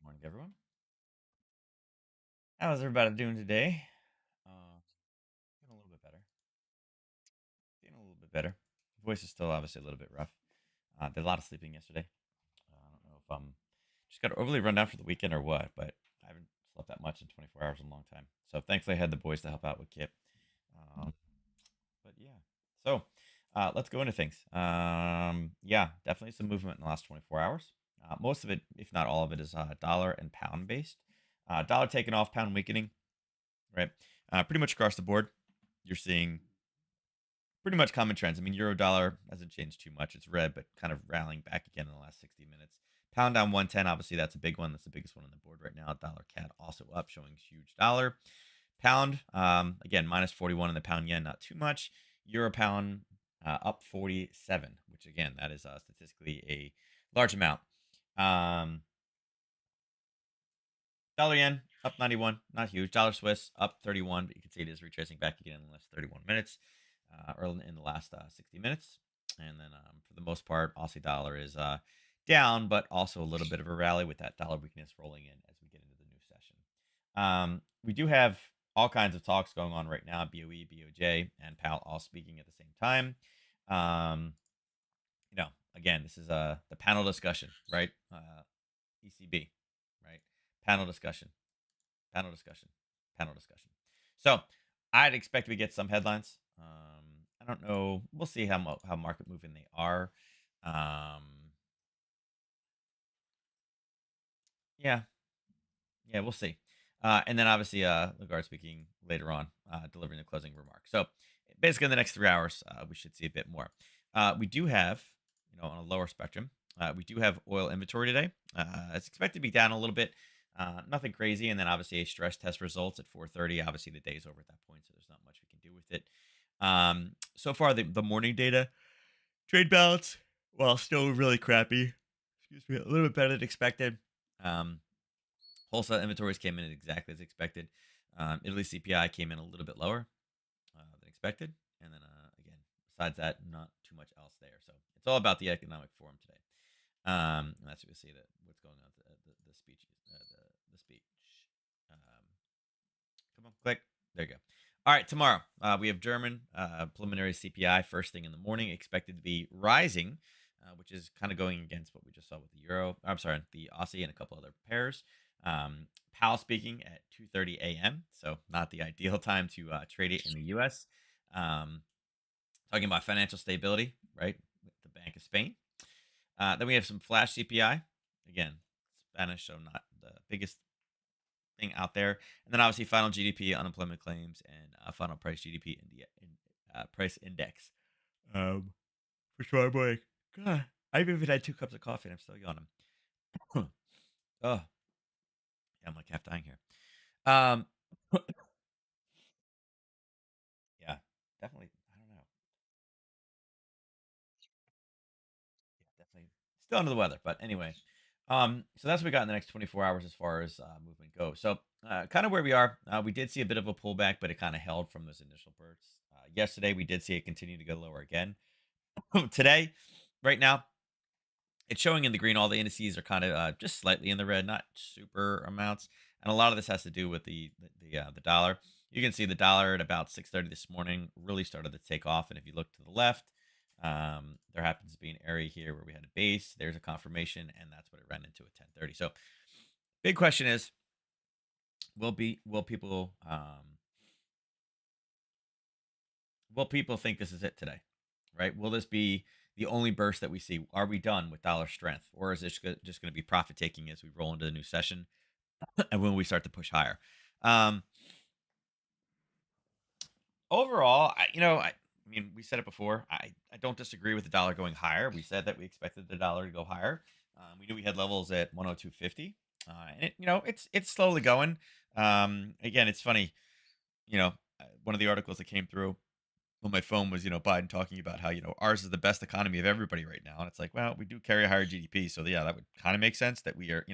Morning, everyone. How's everybody doing today? Feeling a little bit better. Feeling a little bit better. Voice is still obviously a little bit rough. Did a lot of sleeping yesterday. I don't know if I'm just got overly run down for the weekend or what, but I haven't slept that much in 24 hours in a long time. So thankfully, I had the boys to help out with Kip. Um, but yeah, so let's go into things. Yeah, definitely some movement in the last 24 hours. Most of it, if not all of it, is dollar and pound based. Dollar taking off, pound weakening. Right. Pretty much across the board, you're seeing pretty much common trends. I mean, euro dollar hasn't changed too much. It's red, but kind of rallying back again in the last 60 minutes. Pound down 110. Obviously, that's a big one. That's the biggest one on the board right now. Dollar CAD also up, showing huge dollar. Pound, again, minus 41 in the pound yen, not too much. Euro pound up 47, which again, that is statistically a large amount. Um, Dollar yen up 91, not huge. Dollar Swiss up 31, but you can see it is retracing back again in the last 31 minutes, or in the last 60 minutes. And then for the most part, Aussie dollar is down, but also a little bit of a rally with that dollar weakness rolling in as we get into the new session. We do have all kinds of talks going on right now. BOE, BOJ, and PAL all speaking at the same time. Um, Again, this is the panel discussion, right? ECB, right? Panel discussion, panel discussion, panel discussion. So I'd expect we get some headlines. I don't know. We'll see how market moving they are. Um, yeah, yeah, we'll see. And then obviously, Lagarde speaking later on, delivering the closing remarks. So basically, in the next 3 hours, we should see a bit more. We do have, on a lower spectrum, we do have oil inventory today. It's expected to be down a little bit. Nothing crazy. And then obviously a stress test results at 4:30. Obviously, the day's over at that point, so there's not much we can do with it. So far, the morning data, trade balance, well, still really crappy. Excuse me, a little bit better than expected. Um, Wholesale inventories came in exactly as expected. Italy CPI came in a little bit lower than expected. And then, again, besides that, not too much else there. So it's all about the economic forum today. And that's what we see that what's going on the speech. The speech. Um, Come on, click. There you go. All right, tomorrow we have German preliminary CPI first thing in the morning, expected to be rising, which is kind of going against what we just saw with the euro. I'm sorry, the Aussie and a couple other pairs. Powell speaking at 2:30 a.m., so not the ideal time to trade it in the U.S. Um, Talking about financial stability, right? With the Bank of Spain. Then we have some flash CPI. Again, Spanish, so not the biggest thing out there. And then obviously final GDP, unemployment claims, and final price GDP price index. For sure, boy. God, I've even had 2 cups of coffee and I'm still yawning. Oh, yeah, I'm like half dying here. Um, yeah, definitely. I don't know. Yeah, definitely still under the weather, but anyway. So that's what we got in the next 24 hours as far as movement goes. So kind of where we are, we did see a bit of a pullback, but it kind of held from those initial bursts. Yesterday, we did see it continue to go lower again. Today, right now, it's showing in the green. All the indices are kind of just slightly in the red, not super amounts. And a lot of this has to do with the dollar. You can see the dollar at about 6:30 this morning really started to take off. And if you look to the left, there happens to be an area here where we had a base. There's a confirmation, and that's what it ran into at 10:30. So, big question is, will people think this is it today? Right? Will this be the only burst that we see? Are we done with dollar strength, or is this just going to be profit taking as we roll into the new session and when we start to push higher? Um, Overall, I mean, we said it before. I don't disagree with the dollar going higher. We said that we expected the dollar to go higher. We knew we had levels at 102.50, and it's slowly going. Again, it's funny. One of the articles that came through on my phone was, Biden talking about how, ours is the best economy of everybody right now. And it's like, well, we do carry a higher GDP. So yeah, that would kind of make sense that we are,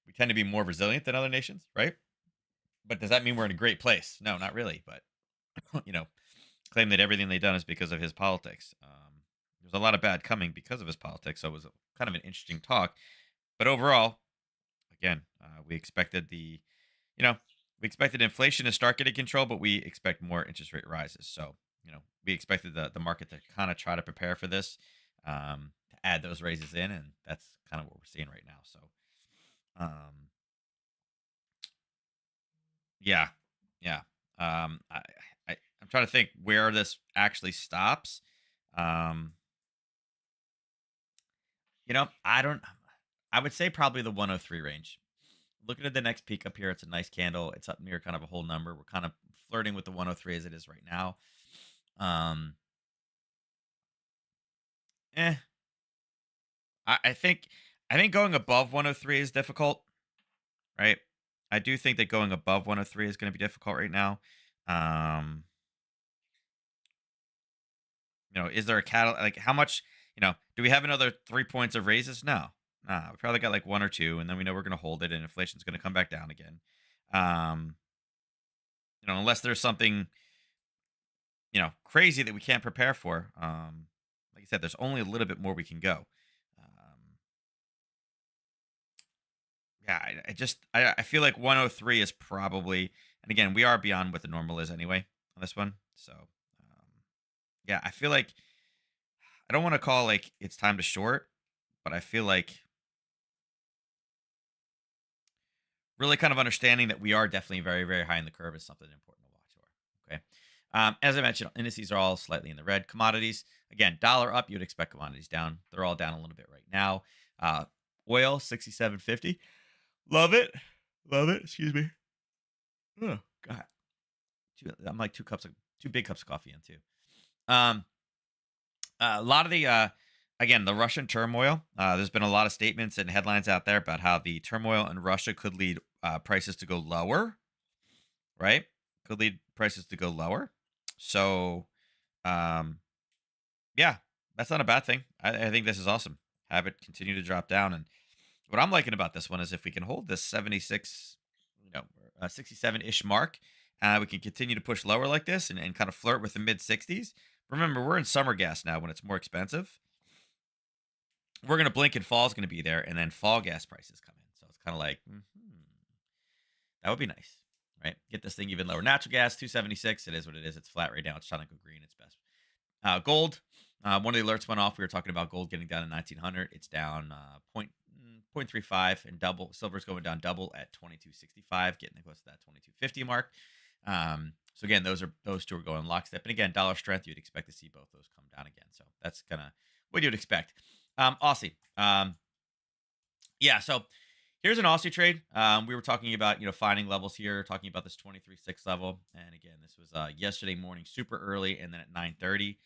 we tend to be more resilient than other nations, right? But does that mean we're in a great place? No, not really. But, you know, claim that everything they've done is because of his politics. There's a lot of bad coming because of his politics. So it was kind of an interesting talk. But overall, again, we expected you know, we expected inflation to start getting control, but we expect more interest rate rises. So, we expected the market to kind of try to prepare for this, to add those raises in, and that's kind of what we're seeing right now. So, um, yeah, yeah. I'm trying to think where this actually stops. Um, I don't. I would say probably the 103 range. Looking at the next peak up here, it's a nice candle. It's up near kind of a whole number. We're kind of flirting with the 103 as it is right now. Um, eh, I think going above 103 is difficult, right? I do think that going above 103 is going to be difficult right now. Um, is there a catalyst? Like, how much? Do we have another 3 points of raises? No, nah. We probably got like one or two, and then we know we're going to hold it, and inflation's going to come back down again. Um, unless there's something crazy that we can't prepare for. Like I said, there's only a little bit more we can go. Um, yeah, I feel like 103 is probably, and again, we are beyond what the normal is anyway on this one. So, yeah, I feel like I don't want to call like it's time to short, but I feel like really kind of understanding that we are definitely very, very high in the curve is something important to watch for. Okay. As I mentioned, indices are all slightly in the red. Commodities, again, dollar up, you'd expect commodities down. They're all down a little bit right now. Uh, Oil, 67.50. Love it. Love it. Excuse me. Oh, God. I'm like two big cups of coffee in too. Um, a lot of again, the Russian turmoil. There's been a lot of statements and headlines out there about how the turmoil in Russia could lead prices to go lower, right? Could lead prices to go lower. So, um, yeah, that's not a bad thing. I think this is awesome. Have it continue to drop down. And what I'm liking about this one is if we can hold this 76, 67 ish mark, we can continue to push lower like this and kind of flirt with the mid 60s. Remember, we're in summer gas now when it's more expensive. We're going to blink and fall is going to be there, and then fall gas prices come in. So it's kind of like, that would be nice, right? Get this thing even lower. Natural gas, 276. It is what it is. It's flat right now. It's trying to go green. It's best. Gold, one of the alerts went off. We were talking about gold getting down to 1900. It's down 0.35, and double. Silver's going down double at 2265, getting close to that 2250 mark. So again, those two are going lockstep. And again, dollar strength, you'd expect to see both those come down again. So that's kind of what you'd expect. Aussie. Yeah, so here's an Aussie trade. We were talking about, finding levels here, talking about this 23.6 level. And again, this was yesterday morning, super early, and then at 9:30.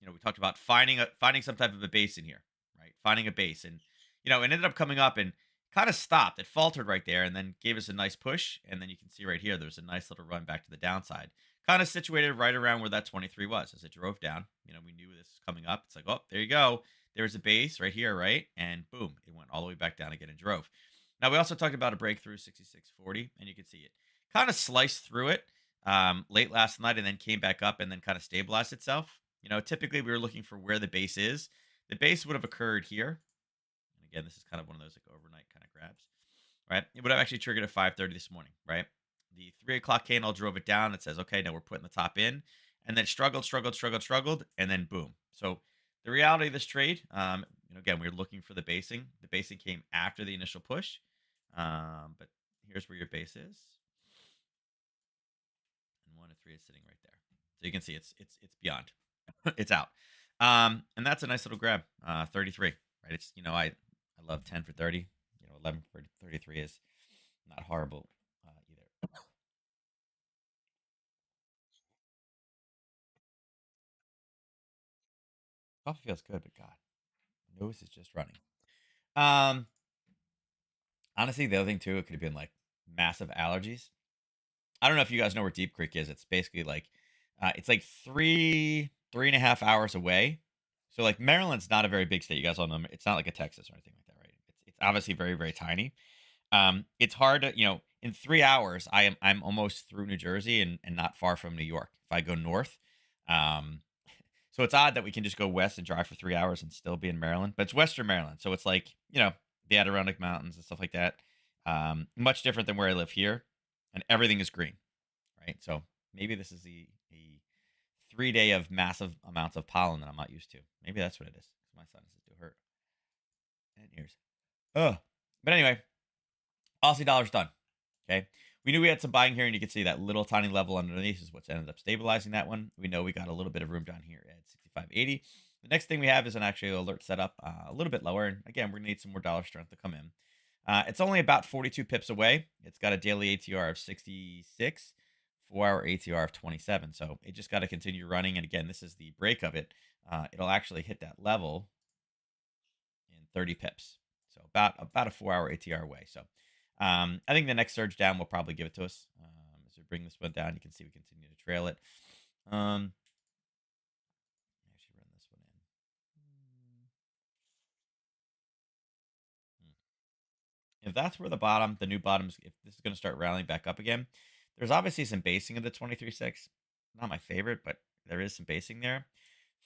We talked about finding some type of a base in here, right? Finding a base. And, it ended up coming up and kind of stopped. It faltered right there and then gave us a nice push. And then you can see right here, there's a nice little run back to the downside. Kind of situated right around where that 23 was as it drove down. We knew this was coming up. It's like, oh, there you go. There's a base right here, right? And boom, it went all the way back down again and drove. Now, we also talked about a breakthrough 66.40, and you can see it kind of sliced through it late last night and then came back up and then kind of stabilized itself. Typically we were looking for where the base is. The base would have occurred here. And again, this is kind of one of those like overnight kind of grabs, right? It would have actually triggered at 5:30 this morning, right? The 3 o'clock candle drove it down. It says, okay, now we're putting the top in, and then struggled, and then boom. So the reality of this trade, again, we were looking for the basing. The basing came after the initial push, but here's where your base is, and 1 to 3 is sitting right there. So you can see it's beyond, it's out, and that's a nice little grab. 33, right? It's I love 10 for 30. 11 for 33 is not horrible either. Coffee feels good, but God, my nose is just running. Um, Honestly, the other thing too, it could have been like massive allergies. I don't know if you guys know where Deep Creek is. It's basically like, it's like 3.5 hours away. So like Maryland's not a very big state. You guys all know it's not like a Texas or anything like that, right? It's obviously very, very tiny. It's hard to, in 3 hours, I'm almost through New Jersey and not far from New York. If I go north, um, so it's odd that we can just go west and drive for 3 hours and still be in Maryland, but it's Western Maryland. So it's like, the Adirondack Mountains and stuff like that. Much different than where I live here, and everything is green, right? So maybe this is the a 3 day of massive amounts of pollen that I'm not used to. Maybe that's what it is. My sinuses do hurt and ears. Ugh. But anyway, Aussie dollar's done. Okay. We knew we had some buying here, and you can see that little tiny level underneath is what's ended up stabilizing that one. We know we got a little bit of room down here at 65.80. The next thing we have is an actual alert setup a little bit lower. And again, we're going to need some more dollar strength to come in. It's only about 42 pips away. It's got a daily ATR of 66, 4 hour ATR of 27. So it just got to continue running. And again, this is the break of it. It'll actually hit that level in 30 pips. So about a 4 hour ATR away. So I think the next surge down will probably give it to us. As we bring this one down, you can see we continue to trail it. Actually run this one in. If that's where the bottom, the new bottoms, if this is going to start rallying back up again, there's obviously some basing of the 23.6. Not my favorite, but there is some basing there.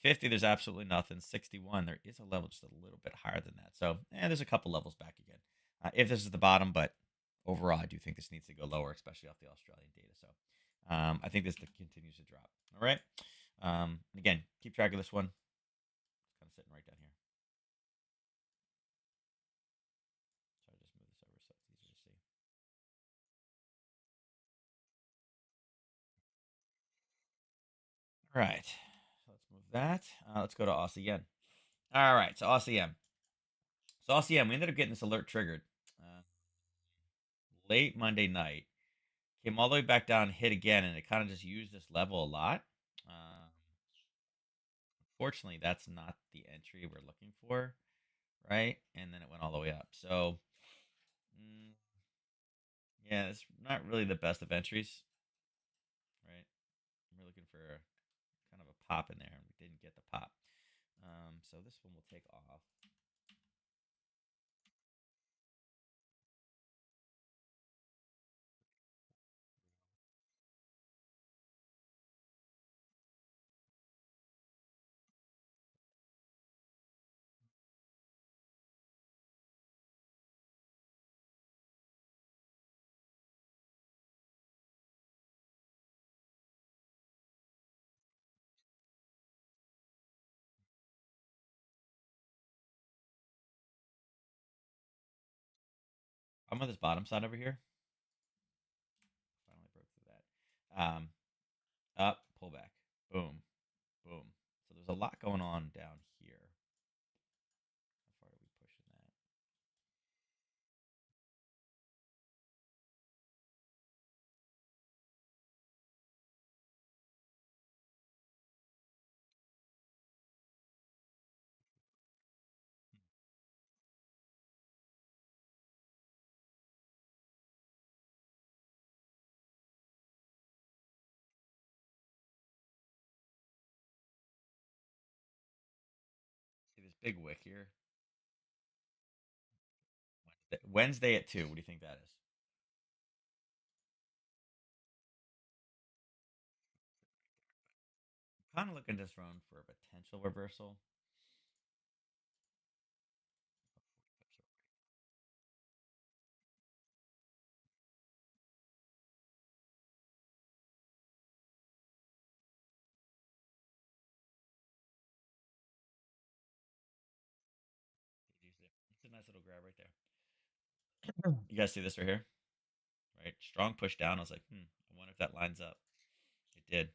50, there's absolutely nothing. 61, there is a level just a little bit higher than that. So, there's a couple levels back again. If this is the bottom, but overall, I do think this needs to go lower, especially off the Australian data. So, I think this continues to drop. All right. Again, keep track of this one. It's kind of sitting right down here. So I just move this over so it's easier to see. All right. So let's move that. Let's go to Aussie yen. All right. So Aussie yen. So Aussie yen, we ended up getting this alert triggered late Monday night. Came all the way back down, hit again, and it kind of just used this level a lot. Unfortunately, that's not the entry we're looking for, right? And then it went all the way up. So, mm, yeah, it's not really the best of entries, right? We're looking for kind of a pop in there, and we didn't get the pop. So this one will take off. I'm on this bottom side over here. Finally broke through that. Up, pull back, boom, boom. So there's a lot going on down here. How far are we pushing that? See this big wick here? Wednesday at 2. What do you think that is? Kind of looking this round for a potential reversal. It's a nice little grab right there. You guys see this right here? Right? Strong push down. I was like, I wonder if that lines up. It did.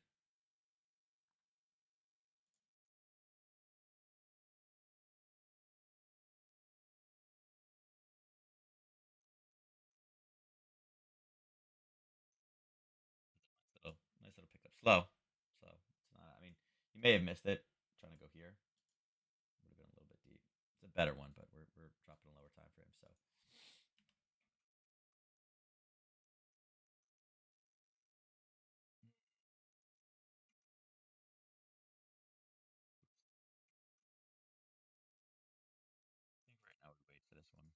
Nice little pickup. Slow. So it's not, I mean, you may have missed it trying to go here. Would have been a little bit deep. It's a better one, but we're dropping a lower time frame. So I think right now we wait for this one.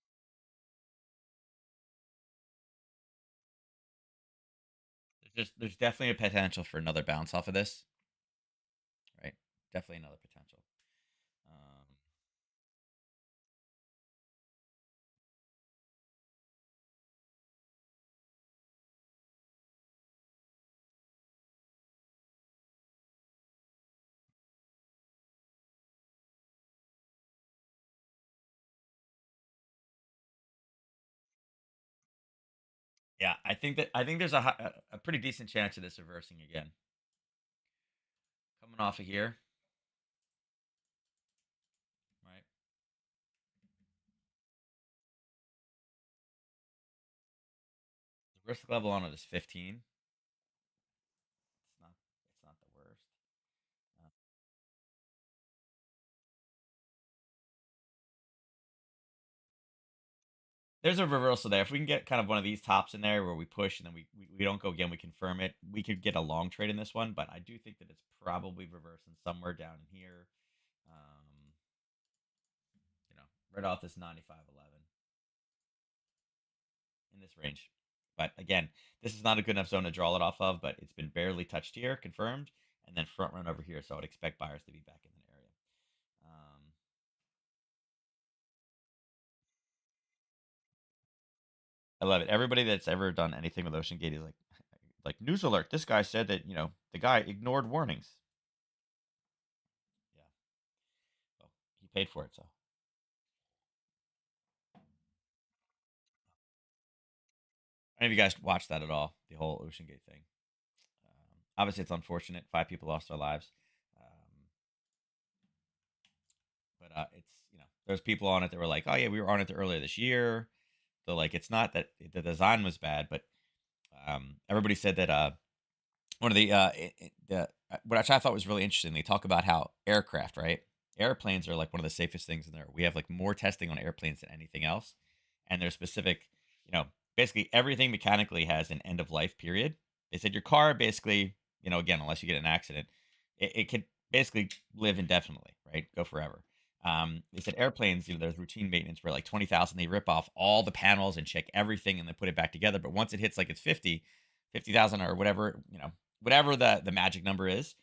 There's definitely a potential for another bounce off of this, right? Definitely another potential. Um, Yeah, I think there's a pretty decent chance of this reversing again. Coming off of here, right? The risk level on it is 15. It's not the worst. Uh, there's a reversal there. If we can get kind of one of these tops in there where we push and then we don't go again, we confirm it. We could get a long trade in this one, but I do think that it's probably reversing somewhere down in here. Um, right off this 95.11 in this range. But again, this is not a good enough zone to draw it off of, but it's been barely touched here, confirmed, and then front run over here. So I would expect buyers to be back in the area. I love it. Everybody that's ever done anything with Ocean Gate is like news alert. This guy said that the guy ignored warnings. Yeah, well, he paid for it. So any of you guys watched that at all? The whole Ocean Gate thing. Obviously, it's unfortunate. 5 people lost their lives. Um, but it's there's people on it that were like, oh yeah, we were on it earlier this year. So like, it's not that the design was bad, but everybody said that one of what I thought was really interesting. They talk about how aircraft, right? Airplanes are like one of the safest things in there. We have like more testing on airplanes than anything else, and there's specific, you know, basically everything mechanically has an end of life period. They said your car basically, again, unless you get in an accident, it could basically live indefinitely, right? Go forever. They said airplanes, there's routine maintenance where like 20,000, they rip off all the panels and check everything and then put it back together. But once it hits like it's 50,000 or whatever, whatever the magic number is,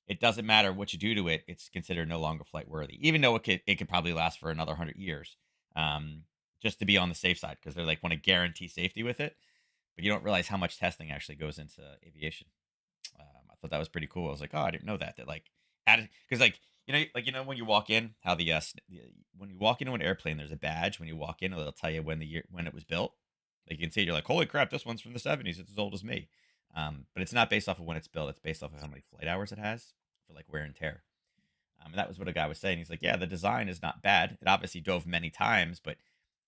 it doesn't matter what you do to it. It's considered no longer flight worthy, even though it could probably last for another 100 years. Um, just to be on the safe side because they're like want to guarantee safety with it, but you don't realize how much testing actually goes into aviation. I thought that was pretty cool. I was like, oh, I didn't know that like added because when you walk in, how when you walk into an airplane, there's a badge when you walk in, it'll tell you when it was built. Like you can see, you're like, holy crap, this one's from the 70s. It's as old as me. But it's not based off of when it's built. It's based off of how many flight hours it has for like wear and tear. And that was what a guy was saying. He's like, yeah, the design is not bad. It obviously dove many times, but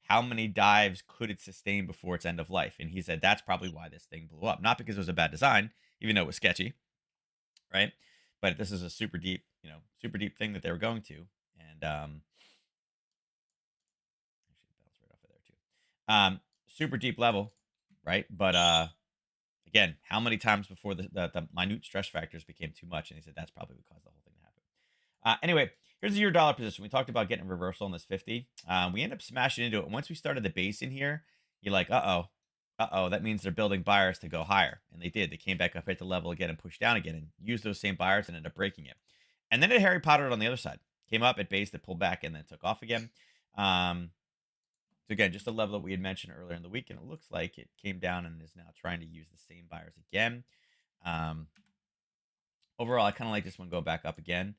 how many dives could it sustain before its end of life? And he said that's probably why this thing blew up. Not because it was a bad design, even though it was sketchy, right? But this is a super deep thing that they were going to. And actually bounce right off of there too. Super deep level, right? But again, how many times before the minute stress factors became too much? And he said that's probably what caused the whole thing to happen. Anyway, here's your dollar position. We talked about getting a reversal in this 50. We end up smashing into it. Once we started the base in here, you're like, uh oh, that means they're building buyers to go higher. And they did. They came back up, hit the level again, and pushed down again, and used those same buyers and ended up breaking it. And then it Harry Pottered on the other side. Came up at base, it pulled back, and then took off again. So again, just a level that we had mentioned earlier in the week, and it looks like it came down and is now trying to use the same buyers again. Um, Overall, I kind of like this one go back up again.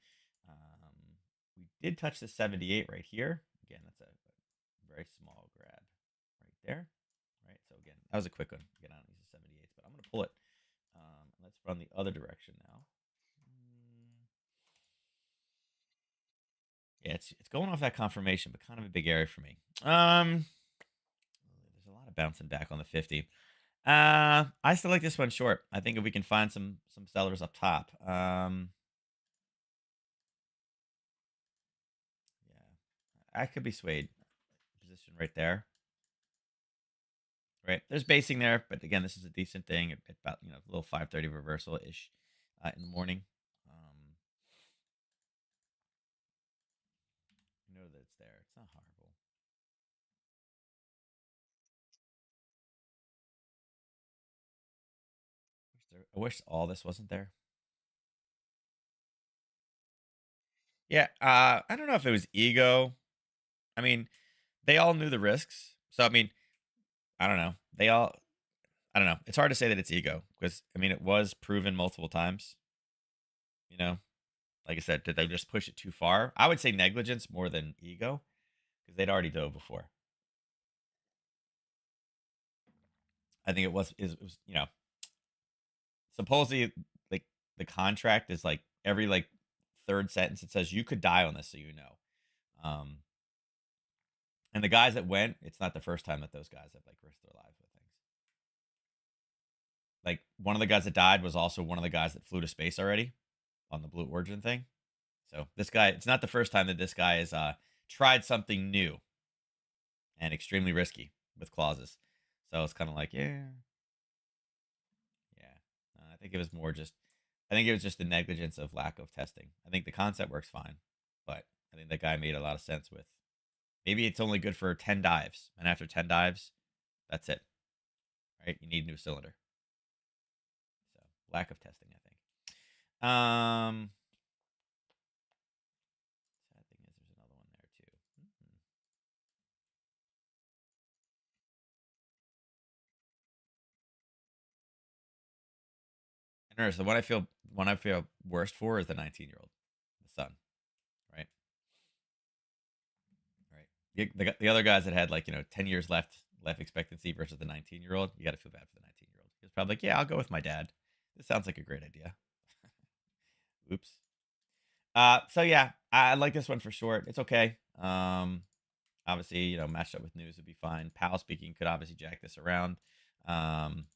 We did touch the 78 right here. Again, that's a very small grab right there. Right. So again, that was a quick one. Again, I don't use the 78s, but I'm going to pull it. Let's run the other direction now. Yeah, it's going off that confirmation, but kind of a big area for me. There's a lot of bouncing back on the 50. I still like this one short. I think if we can find some sellers up top. Yeah, I could be swayed. Position right there. Right, there's basing there, but again, this is a decent thing at about a little 5:30 reversal ish in the morning. Um, you know that it's there. It's not horrible. I wish all this wasn't there. Yeah, I don't know if it was ego. I mean, they all knew the risks, so I mean, I don't know. I don't know. It's hard to say that it's ego because I mean, it was proven multiple times. You know, like I said, did they just push it too far? I would say negligence more than ego because they'd already dove before. I think it was, supposedly, like, the contract is like every like third sentence it says you could die on this, so you know. Um, and the guys that went, it's not the first time that those guys have like risked their lives with things. Like one of the guys that died was also one of the guys that flew to space already on the Blue Origin thing. So this guy, it's not the first time that this guy has tried something new and extremely risky with clauses. So it's kind of like, yeah, yeah. I think it was more just, I think it was just the negligence of lack of testing. I think the concept works fine, but I think that guy made a lot of sense with maybe it's only good for 10 dives, and after 10 dives, that's it, right? You need a new cylinder. So lack of testing, I think. Sad thing is, there's another one there too. Interesting. The one I feel worst for is the 19-year-old, the son, right? Right. The other guys that had like 10 years left life expectancy versus the 19-year-old, you got to feel bad for the 19-year-old. He was probably like, yeah, I'll go with my dad. This sounds like a great idea. Oops. So yeah, I like this one for short. It's okay. Obviously, matched up with news would be fine. Pal speaking could obviously jack this around. Um,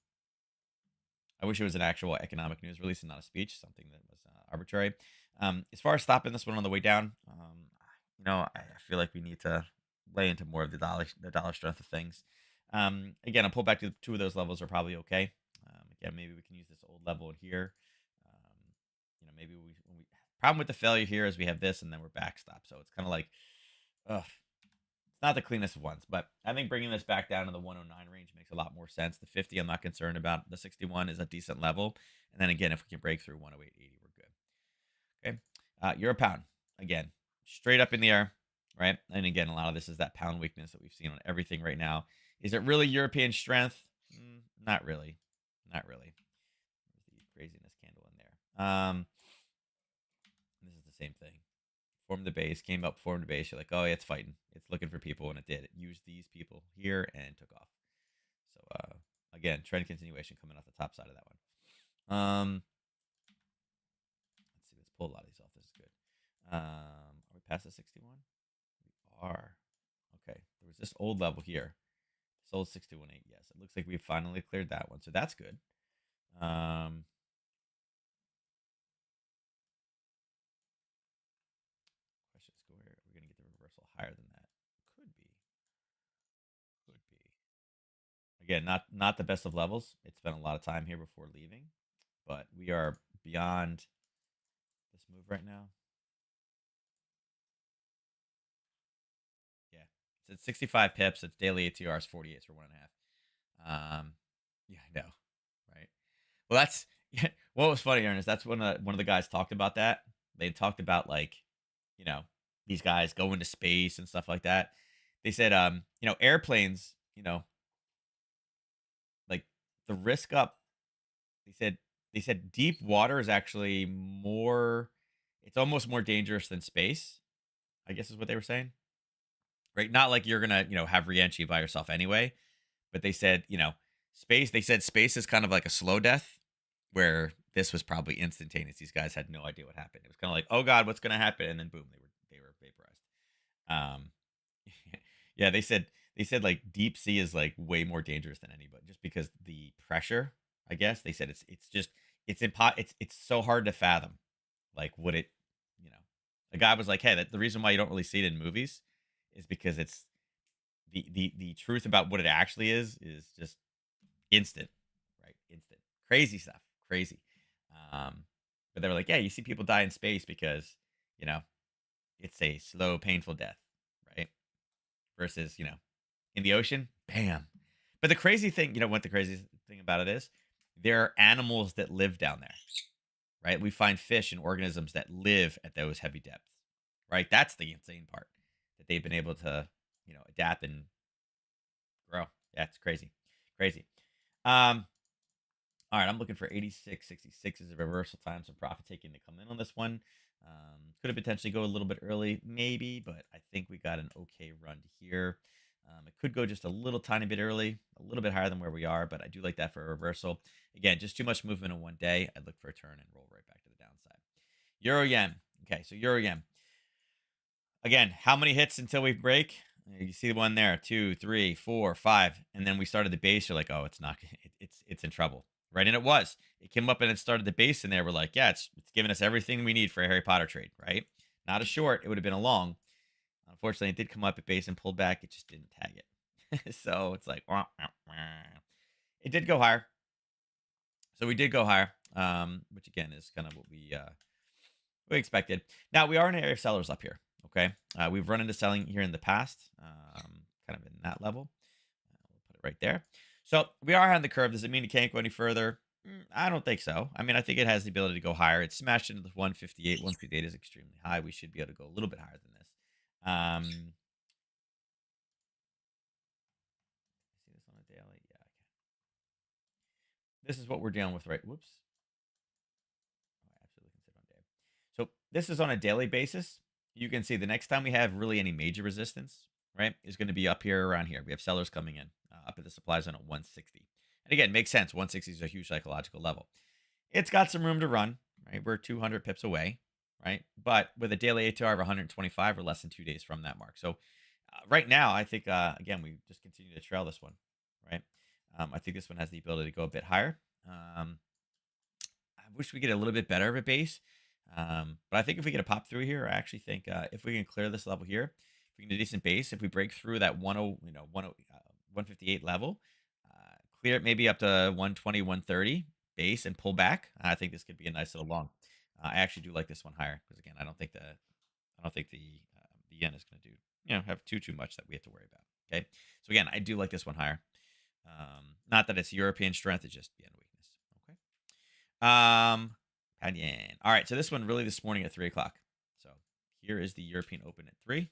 I wish it was an actual economic news release and not a speech, something that was arbitrary. As far as stopping this one on the way down, I feel like we need to lay into more of the dollar strength of things. Again, a pull back to two of those levels are probably okay. Again, maybe we can use this old level in here. Maybe when we problem with the failure here is we have this and then we're backstop. So it's kind of like, ugh, it's not the cleanest of ones, but I think bringing this back down to the 109 range makes a lot more sense. The 50, I'm not concerned about. The 61 is a decent level. And then again, if we can break through 108.80, we're good. Okay. Euro pound. Again, straight up in the air, right? And again, a lot of this is that pound weakness that we've seen on everything right now. Is it really European strength? Not really. Not really. There's the craziness candle in there. This is the same thing. Formed the base, came up, formed the base. You're like, oh, yeah, it's fighting. It's looking for people, and it did. It used these people here and took off. So, again, trend continuation coming off the top side of that one. Let's see. Let's pull a lot of these off. This is good. Are we past the 61? We are. Okay. There was this old level here. Sold 61.8. Yes. It looks like we finally cleared that one. So that's good. Question is, where are we going to get the reversal higher than that? Could be. Could be. Again, not the best of levels. It spent a lot of time here before leaving, but we are beyond this move right now. Yeah, it's at 65 pips. Its daily ATR is 48 for 1.5. Yeah, I know, right? Well, that's yeah. What was funny, Ernest? That's when one of the guys talked about that. They talked about like, you know, these guys going to space and stuff like that. They said, airplanes, like the risk up. They said they said deep water is actually more. It's almost more dangerous than space. I guess is what they were saying, right? Not like you're gonna have reentry by yourself anyway, but they said space. They said space is kind of like a slow death, where this was probably instantaneous. These guys had no idea what happened. It was kind of like, oh god, what's gonna happen, and then boom, they were vaporized. Um, yeah, they said like deep sea is like way more dangerous than anybody, just because the pressure. I guess they said it's just it's so hard to fathom. Like, would it, you know? The guy was like, hey, the reason why you don't really see it in movies is because it's the truth about what it actually is just instant, right? Instant, crazy stuff, crazy. But they were like, yeah, you see people die in space because you know it's a slow, painful death, right? Versus in the ocean, bam. But the crazy thing, what the crazy thing about it is, there are animals that live down there, right? We find fish and organisms that live at those heavy depths, right? That's the insane part that they've been able to, adapt and grow. Yeah, it's crazy, crazy. Um, all right, I'm looking for 86.66 as a reversal time, some profit taking to come in on this one. Could have potentially go a little bit early, maybe, but I think we got an okay run here. It could go just a little tiny bit early, a little bit higher than where we are, but I do like that for a reversal. Again, just too much movement in one day. I'd look for a turn and roll right back to the downside. Euro yen. Okay, so euro yen. Again, how many hits until we break? You see one there, two, three, four, five, and then we started the base. You're like, oh, it's not, it's in trouble, right? And it was. It came up and it started the base, and there. We're like, yeah, it's giving us everything we need for a Harry Potter trade, right? Not a short. It would have been a long. Unfortunately, it did come up at base and pulled back. It just didn't tag it. So it's like, wah, wah, wah. It did go higher. So we did go higher, which again is kind of what we expected. Now we are in an area of sellers up here. Okay, we've run into selling here in the past, kind of in that level. We'll put it right there. So we are on the curve. Does it mean it can't go any further? I don't think so. I mean, I think it has the ability to go higher. It's smashed into the 158. 158 is extremely high. We should be able to go a little bit higher than this. See this on a daily? Yeah, I can. This is what we're dealing with, right? Whoops. Oh, I absolutely can sit on day. So this is on a daily basis. You can see the next time we have really any major resistance, right, is going to be up here around here. We have sellers coming in up at the supply zone at 160. And again, makes sense. 160 is a huge psychological level. It's got some room to run, right? We're 200 pips away, right? But with a daily ATR of 125, we're less than 2 days from that mark. So right now, I think, again, we just continue to trail this one, right? I think this one has the ability to go a bit higher. I wish we get a little bit better of a base. But I think if we get a pop through here, I actually think if we can clear this level here, if we can get a decent base, if we break through that 158 level, clear it maybe up to 120, 130 base and pull back, I think this could be a nice little long. I actually do like this one higher because again, I don't think the yen is going to do have too much that we have to worry about. Okay, so again, I do like this one higher. Not that it's European strength; it's just yen weakness. Okay. Pound yen. All right, so this one really this morning at 3 o'clock. So here is the European Open at 3,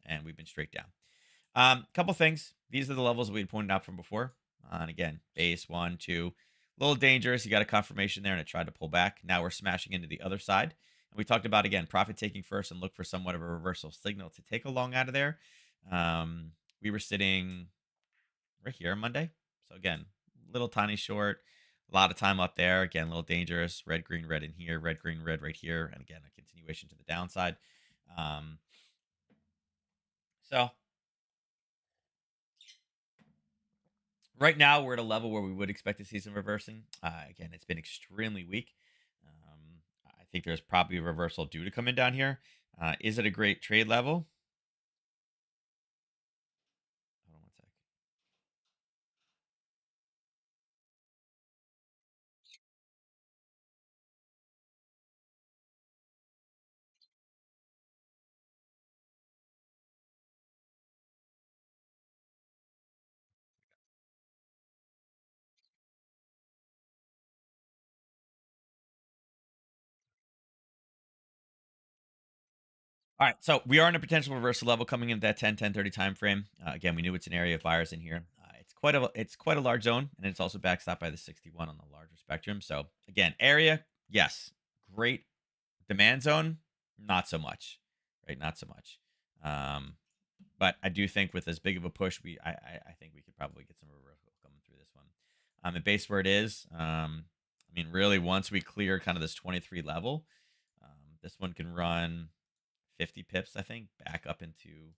and we've been straight down. Couple things. These are the levels we had pointed out from before. And again, base 1, 2, a little dangerous. You got a confirmation there, and it tried to pull back. Now we're smashing into the other side. And we talked about again profit taking first and look for somewhat of a reversal signal to take a long out of there. We were sitting right here Monday. So again, little tiny short, a lot of time up there. Again, a little dangerous. Red, green, red in here. Red, green, red right here. And again, a continuation to the downside. Um, so right now we're at a level where we would expect to see some reversing. Again, it's been extremely weak. I think there's probably a reversal due to come in down here. Is it a great trade level? Hold on one sec. All right, so we are in a potential reversal level coming into that 10-10-30 time frame. Again, we knew it's an area of buyers in here. It's quite a large zone, and it's also backstopped by the 61 on the larger spectrum. So again, area, yes, great. Demand zone, not so much, right? Not so much. Um, but I do think with as big of a push, I think we could probably get some reversal coming through this one. At base where it is, I mean, really, once we clear kind of this 23 level, this one can run 50 pips, I think, back up into,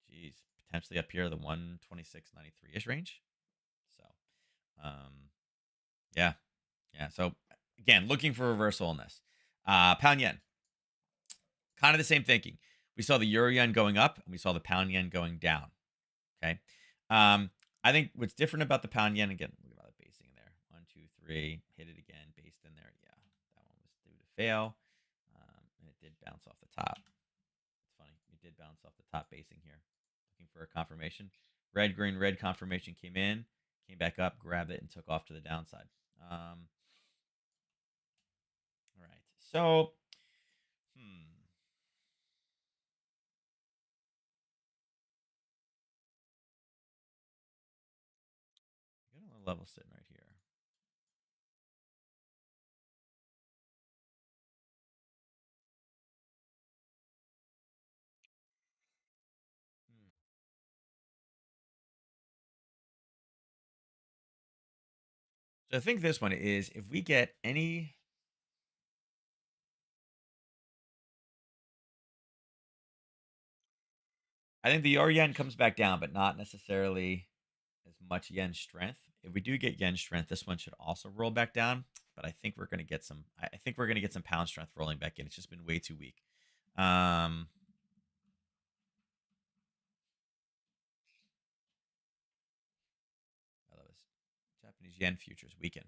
geez, potentially up here, the 126.93 ish range. So, um, yeah, yeah. So, again, looking for reversal on this. Pound yen, kind of the same thinking. We saw the euro yen going up and we saw the pound yen going down. Okay. I think what's different about the pound yen, again, look at the basing in there. 1, 2, 3, hit it again, based in there. Yeah, that one was due to fail. And it did bounce off the top. It's funny. It did bounce off the top basing here. Looking for a confirmation. Red, green, red confirmation came in, came back up, grabbed it, and took off to the downside. All right. So, hmm. I got a level sitting right here. Hmm. So I think this one is if we get any. I think the yen comes back down, but not necessarily as much yen strength. If we do get yen strength, this one should also roll back down. But I think we're going to get some. I think we're going to get some pound strength rolling back in. It's just been way too weak. Um, I love this. Japanese yen futures weaken.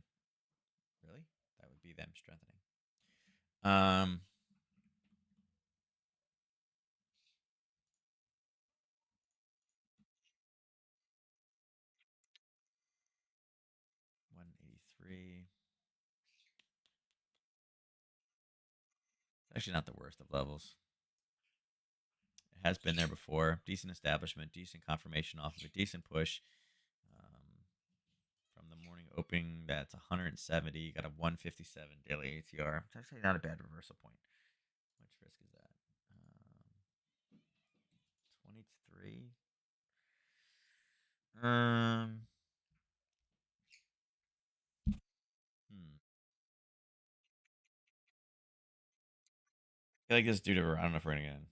Really? That would be them strengthening. Um, 183. Actually, not the worst of levels. It has been there before. Decent establishment, decent confirmation off of a decent push. Um, from the morning opening, that's 170. You got a 157 daily ATR. It's actually not a bad reversal point. Which risk is that? 23. Um, hmm. I feel like this dude ever. I don't know if we're gonna get in.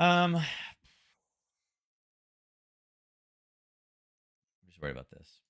I'm just worried about this.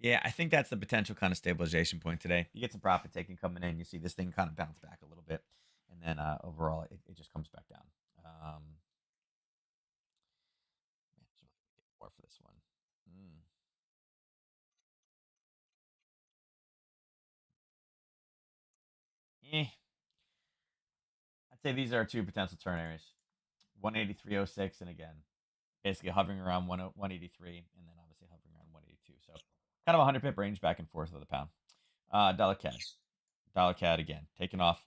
Yeah, I think that's the potential kind of stabilization point today. You get some profit taking coming in. You see this thing kind of bounce back a little bit, and then overall it just comes back down. Man, should really get more for this one. Mm. Eh, I'd say these are two potential turn areas: 183.06, and again, basically hovering around 183, and then obviously hovering around 182. So kind of a 100 pip range back and forth with a pound. Dollar CAD, dollar CAD again, taking off.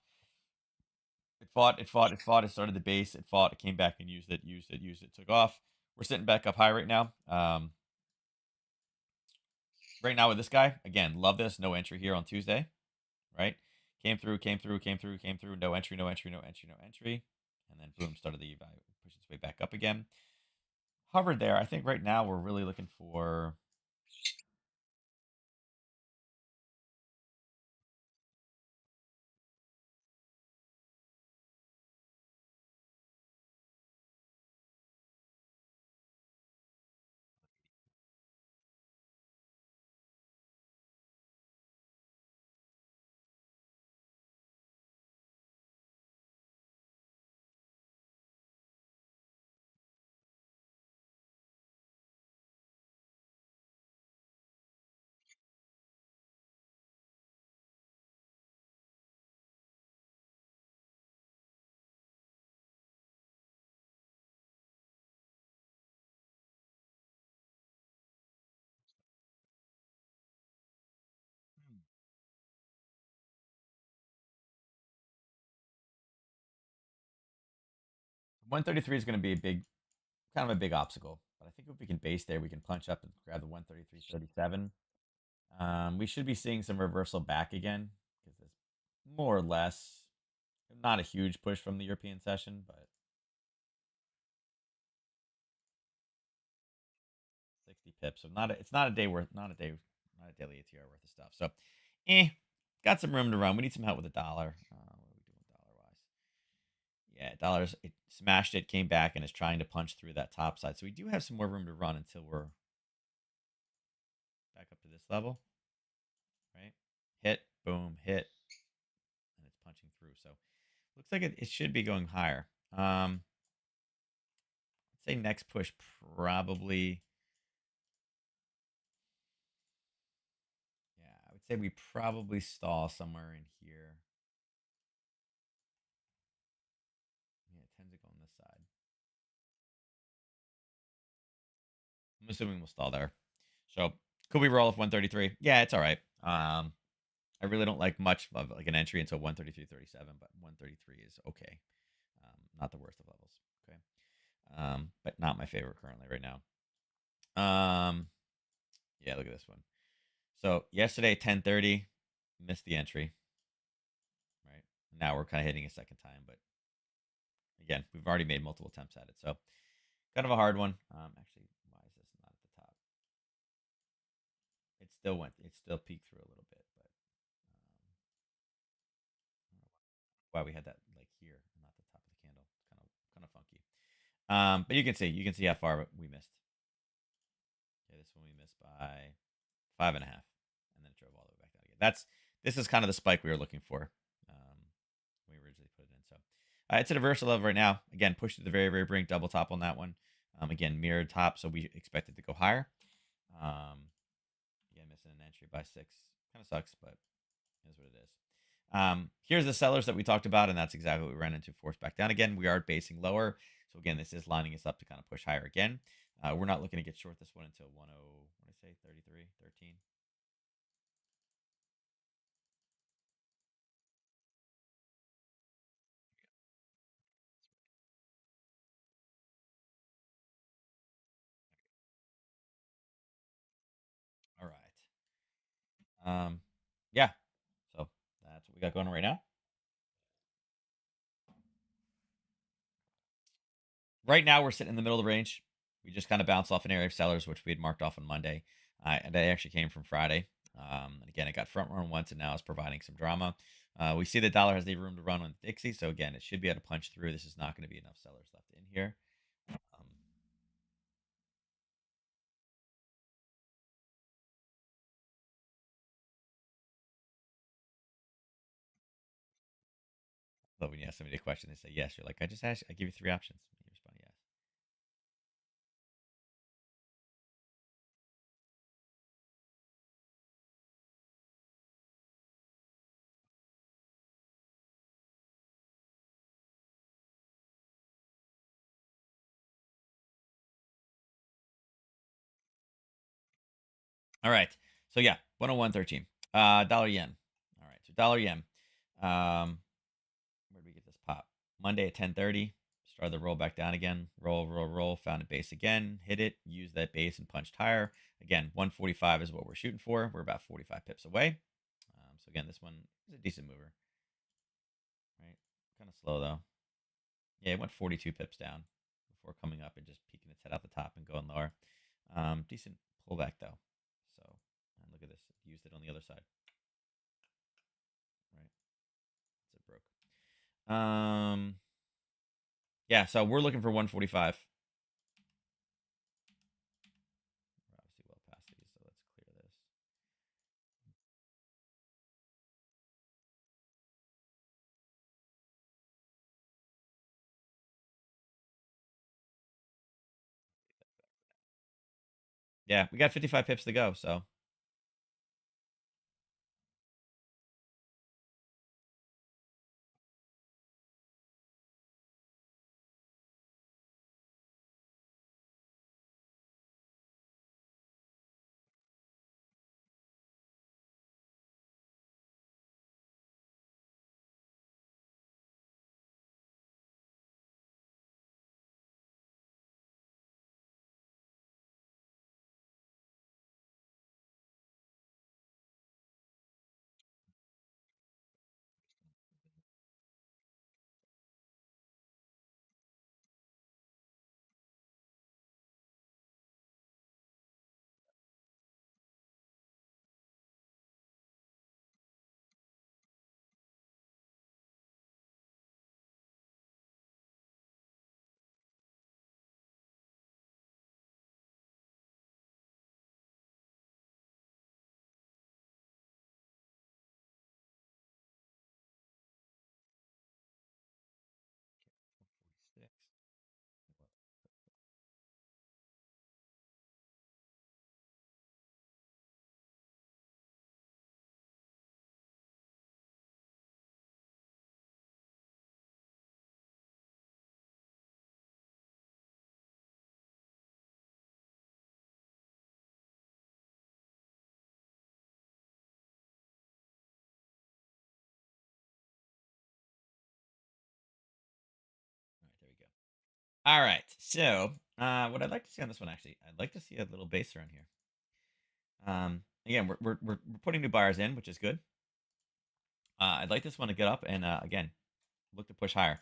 It fought, it fought, it fought. It started the base. It fought. It came back and used it, used it, used it. Took off. We're sitting back up high right now. Right now with this guy, again, love this. No entry here on Tuesday, right? Came through, came through, came through, came through. No entry, no entry, no entry, no entry. And then boom, started the eval. Pushed its way back up again. Hovered there. I think right now we're really looking for 133 is going to be a big, kind of a big obstacle. But I think if we can base there, we can punch up and grab the 133.37. We should be seeing some reversal back again because it's more or less not a huge push from the European session, but 60 pips. So not a, it's not a day worth, not a daily ATR worth of stuff. So, got some room to run. We need some help with the dollar. What are we doing dollar Yeah, dollars. It smashed it, came back, and is trying to punch through that top side. So we do have some more room to run until we're back up to this level, right? Hit, boom, hit, and it's punching through. So looks like it should be going higher. Let's say next push probably. Yeah, I would say we probably stall somewhere in here. Yeah, it tends to go on this side. I'm assuming we'll stall there. So could we roll off 133? Yeah, it's all right. I really don't like much of like an entry until 133.37, but 133 is okay. Not the worst of levels. Okay. But not my favorite currently right now. Yeah, look at this one. So yesterday, 10:30, missed the entry. Right. Now we're kind of hitting a second time, but again, we've already made multiple attempts at it. So kind of a hard one. Actually, why is this not at the top? It still peaked through a little bit, but I don't know why we had that like here, not the top of the candle. It's kind of funky. But you can see how far we missed. Okay, this one we missed by 5.5, and then it drove all the way back down again. This is kind of the spike we were looking for when we originally put it in. So it's at a reversal level right now. Again, pushed to the very very brink, double top on that one. Again, mirrored top, so we expect it to go higher. Again, missing an entry by 6, kind of sucks, but it is what it is. Here's the sellers that we talked about, and that's exactly what we ran into. Force back down again. We are basing lower, so again, this is lining us up to kind of push higher again. We're not looking to get short this one until 10. What did I say? 33, 13. All right. Yeah. So that's what we got going right now. Right now, we're sitting in the middle of the range. We just kind of bounced off an area of sellers, which we had marked off on Monday. And they actually came from Friday. And again, it got front run once, and now it's providing some drama. We see the dollar has the room to run on Dixie, so again, it should be able to punch through. This is not going to be enough sellers left in here. Um, but when you ask somebody a question, they say yes. You're like, I just asked. I give you 3 options. You respond yes. All right. So yeah, 101.13. Dollar yen. All right. So dollar yen. Where did we get this pop? Monday at 10:30. Started the roll back down again. Roll, roll, roll. Found a base again. Hit it. Used that base and punched higher. Again, 145 is what we're shooting for. We're about 45 pips away. So again, this one is a decent mover. Right. Kind of slow though. Yeah, it went 42 pips down before coming up and just peeking its head out the top and going lower. Decent pullback though. So, and look at this. Used it on the other side. Right. So it broke. Yeah, so we're looking for 145. We're obviously well past these, so let's clear this. Yeah, we got 55 pips to go, so All right. So, what I'd like to see on this one, actually, I'd like to see a little base around here. Again, we're putting new buyers in, which is good. I'd like this one to get up and again look to push higher.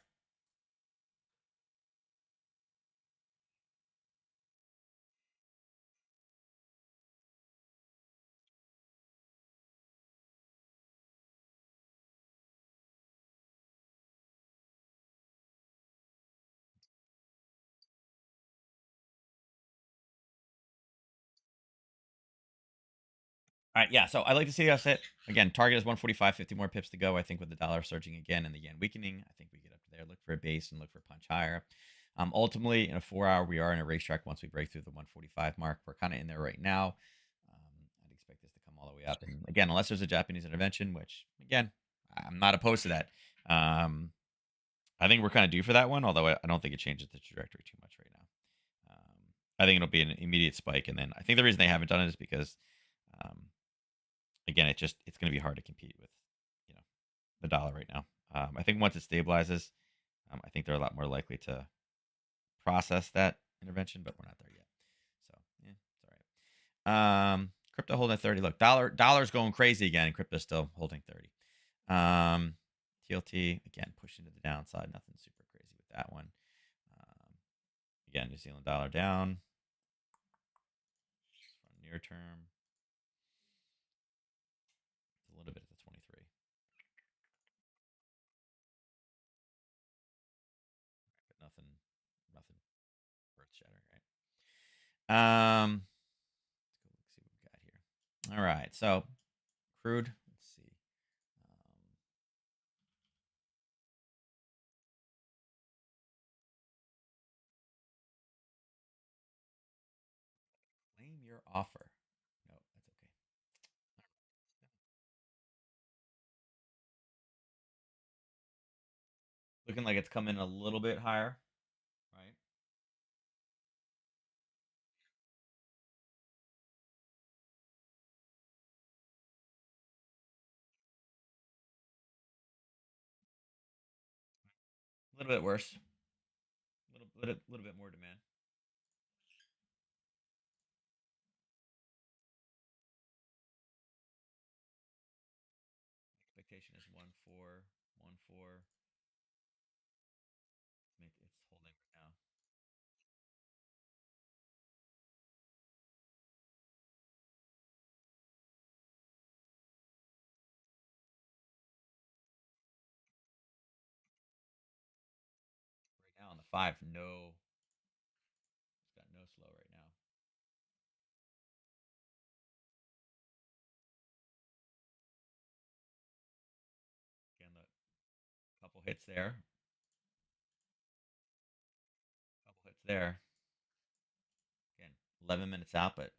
All right, yeah. So I like to see us hit again. Target is 145, 50 more pips to go. I think with the dollar surging again and the yen weakening, I think we get up to there. Look for a base and look for a punch higher. Ultimately, in a 4 hour, we are in a racetrack. Once we break through the 145 mark, we're kind of in there right now. I'd expect this to come all the way up. And again, unless there's a Japanese intervention, which again, I'm not opposed to that. Um, I think we're kind of due for that one, although I don't think it changes the trajectory too much right now. I think it'll be an immediate spike, and then I think the reason they haven't done it is because um, again, it's going to be hard to compete with, you know, the dollar right now. I think once it stabilizes, I think they're a lot more likely to process that intervention, but we're not there yet. So yeah, it's all right. Crypto holding at 30. Look, dollar's going crazy again, and crypto's still holding 30. TLT again pushing to the downside. Nothing super crazy with that one. Um, Again, New Zealand dollar down. Near term, a little bit at the 23. But nothing earth shattering, right? Let's see what we got here. All right, so crude. Let's see. Claim your offer. No, that's okay. Looking like it's coming a little bit higher, right? A little bit worse. Little bit more demand. Expectation is 1-4, 1-4. It's holding right now. Right now on the 5, no. It's got no slow right now. Again, the couple hits there. Couple hits there. Again, 11 minutes out, but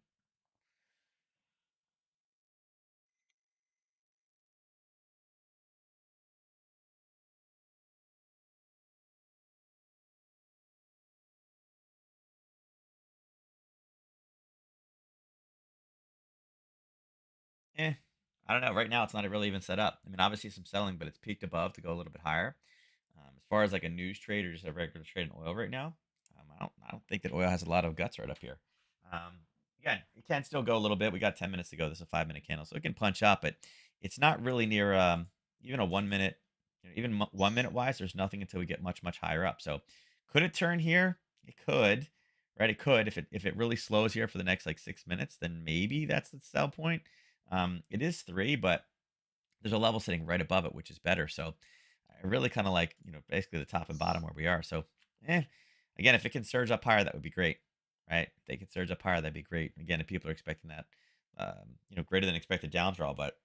I don't know. Right now, it's not really even set up. I mean, obviously some selling, but it's peaked above to go a little bit higher. As far as like a news trade or just a regular trade in oil right now, I don't think that oil has a lot of guts right up here. Um, Again, it can still go a little bit. We got 10 minutes to go. This is a 5 minute candle, so it can punch up, but it's not really near even a 1 minute, even 1 minute wise. There's nothing until we get much higher up. So could it turn here? It could, right? It could if it really slows here for the next like 6 minutes, then maybe that's the sell point. It is three, but there's a level sitting right above it, which is better. So I really kind of like, basically the top and bottom where we are. So, eh, again, if it can surge up higher, that would be great, right? If they can surge up higher, that'd be great. Again, if people are expecting that, greater than expected down draw, but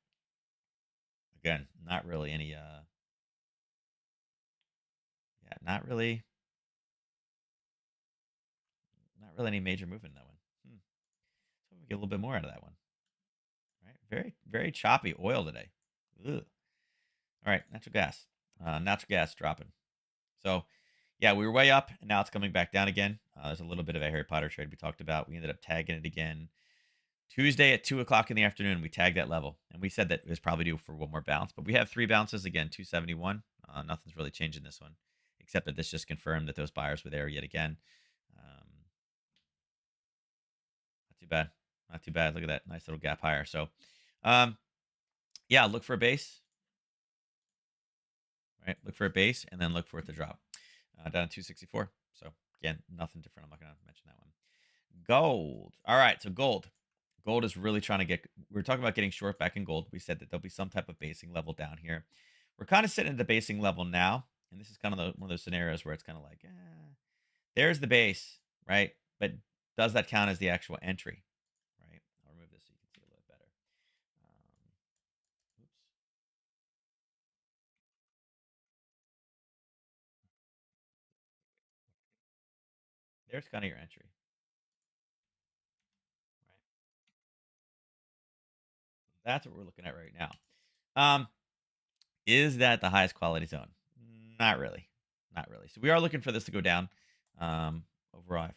again, not really any, yeah, not really any major movement in that one. So we get a little bit more out of that one, right? Very, very choppy oil today. Ugh. All right, natural gas dropping. So, yeah, we were way up, and now it's coming back down again. There's a little bit of a Harry Potter trade we talked about. We ended up tagging it again Tuesday at 2 o'clock in the afternoon. We tagged that level, and we said that it was probably due for one more bounce, but we have three bounces again, 271. Nothing's really changing this one. except that this just confirmed that those buyers were there yet again. Not too bad. Not too bad. Look at that nice little gap higher. So, um, yeah, look for a base, right? Look for a base and then look for it to drop down to 264. So again, nothing different. I'm not going to mention that one. Gold. All right. So gold. Gold is really trying to get. We're talking about getting short back in gold. We said that there'll be some type of basing level down here. We're kind of sitting at the basing level now, and this is kind of one of those scenarios where it's kind of like, there's the base, right? But does that count as the actual entry, right? I'll remove this so you can see a little better. Oops. There's kind of your entry, right? That's what we're looking at right now. Um, is that the highest quality zone? Not really. Not really. So we are looking for this to go down. Overall, I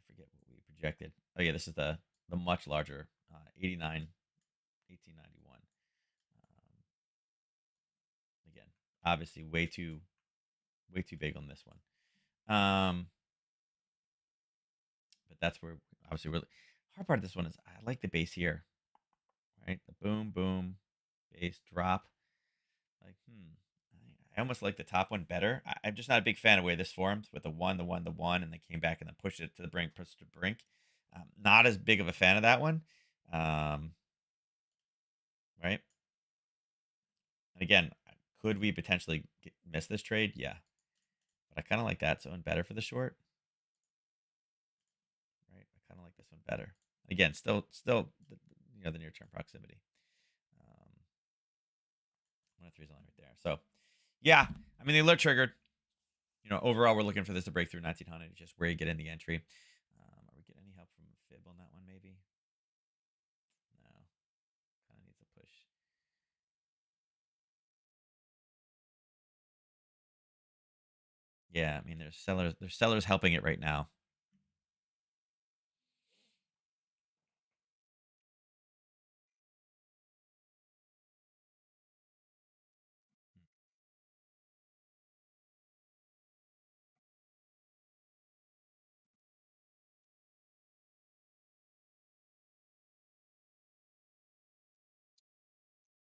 forget what we projected. Oh yeah, this is the much larger 89, 1891. Again, obviously way too big on this one. But that's where obviously really hard part of this one is I like the base here, right? The boom, boom, base drop. Like, I almost like the top one better. I'm just not a big fan of the way this formed with the one, the one, the one, and they came back and then pushed it to the brink, pushed it to the brink. Not as big of a fan of that one. Um, right. And again, could we potentially miss this trade? Yeah. But I kind of like that zone better for the short. Right. I kind of like this one better. Again, still, the near term proximity. Um, 103 zone right there. So, yeah, I mean, the alert triggered. Overall, we're looking for this to break through 1900. It's just where you get in the entry. Are we getting any help from fib on that one? Maybe. No. Kind of needs a push. Yeah, I mean, there's sellers. There's sellers helping it right now.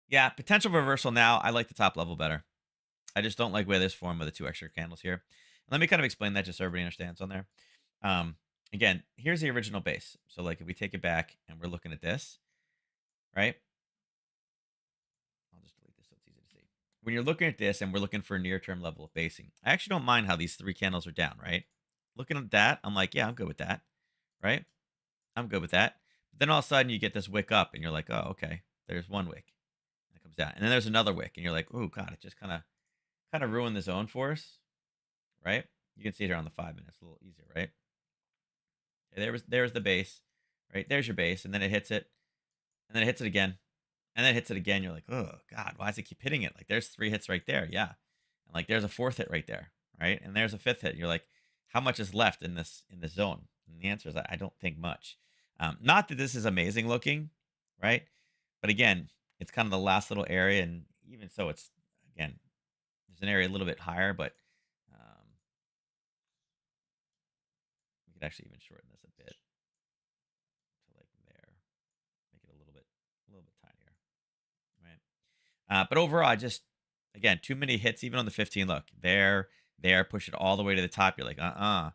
Yeah, potential reversal now. I like the top level better. I just don't like where this form with the two extra candles here. Let me kind of explain that just so everybody understands on there. Um, Again, here's the original base. So like if we take it back and we're looking at this, right? I'll just delete this so it's easy to see. When you're looking at this and we're looking for a near-term level of basing, I actually don't mind how these three candles are down, right? Looking at that, I'm like, yeah, I'm good with that, right? I'm good with that. But then all of a sudden you get this wick up and you're like, oh, okay, there's one wick that comes down. And then there's another wick and you're like, oh god, it just kind of ruined the zone for us, right? You can see it here on the 5 minutes, a little easier, right? There's the base, right? There's your base, and then it hits it, and then it hits it again, and then it hits it again. You're like, oh god, why does it keep hitting it? Like there's three hits right there, yeah, and like there's a fourth hit right there, right? And there's a fifth hit. You're like, how much is left in this zone? And the answer is I don't think much. Not that this is amazing looking, right? But again, it's kind of the last little area, and even so, it's again there's an area a little bit higher, but um, we could actually even shorten this a bit to like there, make it a little bit tinier, right? But overall, I just again too many hits even on the 15. Look there, push it all the way to the top. You're like and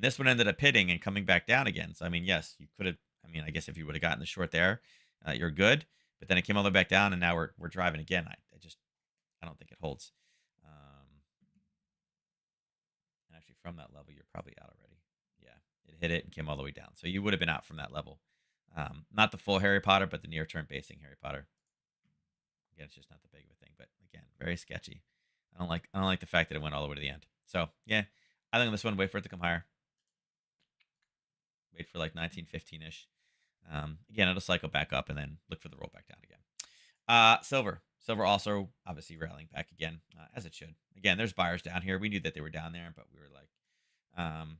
this one ended up hitting and coming back down again. So I mean, yes, you could have. I mean, I guess if you would have gotten the short there, you're good. But then it came all the way back down, and now we're driving again. I don't think it holds. And actually, from that level, you're probably out already. Yeah, it hit it and came all the way down. So you would have been out from that level. Not the full Harry Potter, but the near term basing Harry Potter. Again, it's just not that big of a thing, but again, very sketchy. I don't like the fact that it went all the way to the end. So yeah, I think on this one, wait for it to come higher. Wait for like 1915 ish. Again, it'll cycle back up and then look for the roll back down again. Silver. Silver also obviously rallying back again, as it should. Again, there's buyers down here. We knew that they were down there, but we were like, again,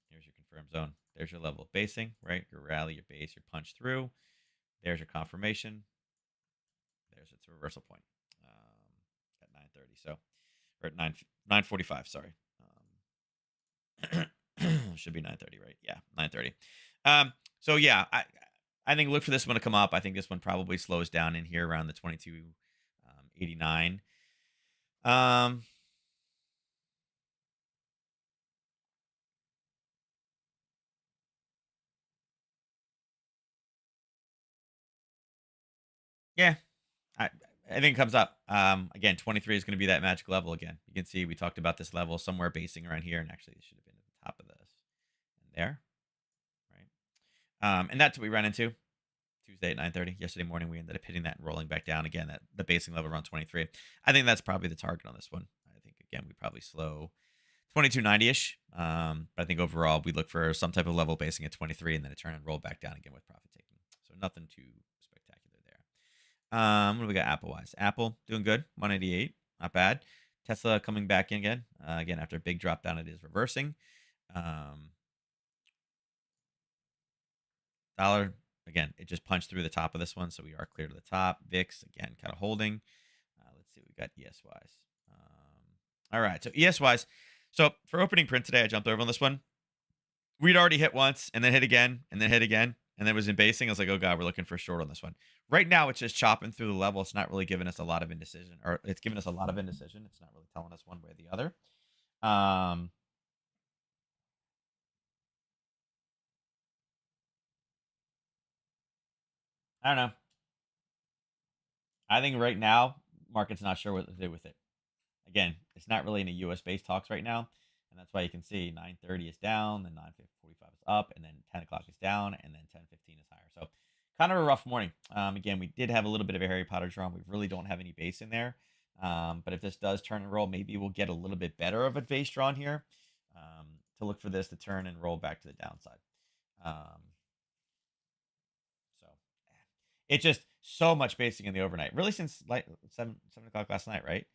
here's your confirmed zone. There's your level of basing, right? Your rally, your base, your punch through. There's your confirmation. There's its reversal point at 9:30. So or at 9:45. Sorry, should be 9:30, right? Yeah, 9:30. So yeah, I think look for this one to come up. I think this one probably slows down in here around the 22.89. Um, yeah, I I think it comes up. Again, 23 is going to be that magic level again. You can see we talked about this level somewhere basing around here, and actually it should have been at the top of this and there, right? And that's what we ran into Tuesday at 9:30. Yesterday morning, we ended up hitting that and rolling back down again at the basing level around 23. I think that's probably the target on this one. I think again we probably slow 22.90 ish. But I think overall we look for some type of level basing at 23 and then a turn and roll back down again with profit taking. So nothing too spectacular there. What do we got Apple wise? Apple doing good, 188, not bad. Tesla coming back in again. Again, after a big drop down, it is reversing. Um, Dollar, again, it just punched through the top of this one, so we are clear to the top. VIX, again, kind of holding. Let's see, we got ES-wise. All right, so ES-wise. So for opening print today, I jumped over on this one. We'd already hit once, and then hit again, and then hit again, and then it was in basing. I was like, oh god, we're looking for a short on this one. Right now, it's just chopping through the level. It's not really giving us a lot of indecision, or it's giving us a lot of indecision. It's not really telling us one way or the other. Um, I don't know. I think right now, market's not sure what to do with it. Again, it's not really in a US based talks right now. And that's why you can see 9:30 is down, then 9:45 is up, and then 10 o'clock is down, and then 10:15 is higher. So kind of a rough morning. Again, we did have a little bit of a Harry Potter draw. We really don't have any base in there. But if this does turn and roll, maybe we'll get a little bit better of a base drawn here to look for this to turn and roll back to the downside. Um, so it's just so much basing in the overnight, really since like 7 o'clock last night, right?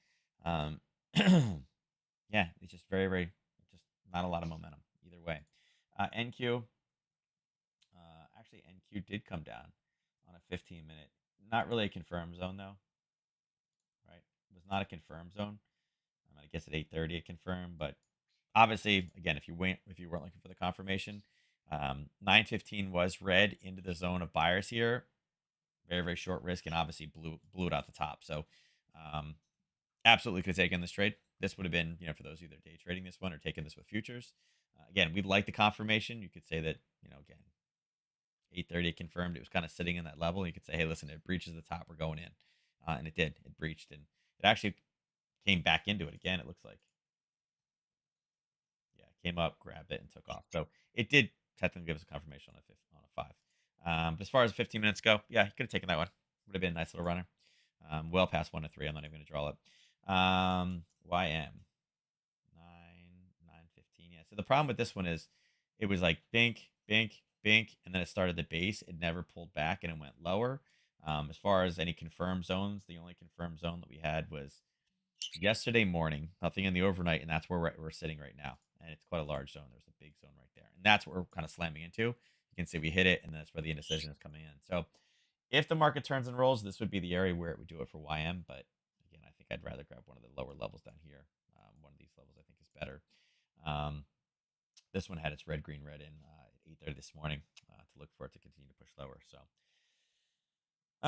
Um, yeah, it's just just not a lot of momentum either way. NQ, actually, NQ did come down on a 15-minute. Not really a confirmed zone though, right? It was not a confirmed zone. I guess at 8:30 it confirmed, but obviously, again, if you weren't looking for the confirmation, 9:15 was read into the zone of buyers here. Very short risk, and obviously blew it out the top. So, um, absolutely could have taken this trade. This would have been, for those either day trading this one or taking this with futures. Again, we'd like the confirmation. You could say that, again, 8:30 confirmed. It was kind of sitting in that level. You could say, hey, listen, it breaches the top. We're going in. And it did. It breached, and it actually came back into it again, it looks like. Yeah, it came up, grabbed it, and took off. So it did technically give us a confirmation on a five. But as far as 15 minutes go, yeah, he could have taken that one. Would have been a nice little runner. Well past 1 to 3. I'm not even going to draw it. YM 9:15. Yeah. So the problem with this one is it was like bink, bink, bink, and then it started the base. It never pulled back and it went lower. As far as any confirmed zones, the only confirmed zone that we had was yesterday morning. Nothing in the overnight, and that's where we're sitting right now. And it's quite a large zone. There's a big zone right there, and that's what we're kind of slamming into. You can see we hit it, and that's where the indecision is coming in. So if the market turns and rolls, this would be the area where it would do it for YM. But again, I think I'd rather grab one of the lower levels down here. One of these levels I think is better. Um, this one had its red, green, red in at 8:30 this morning to look for it to continue to push lower. So,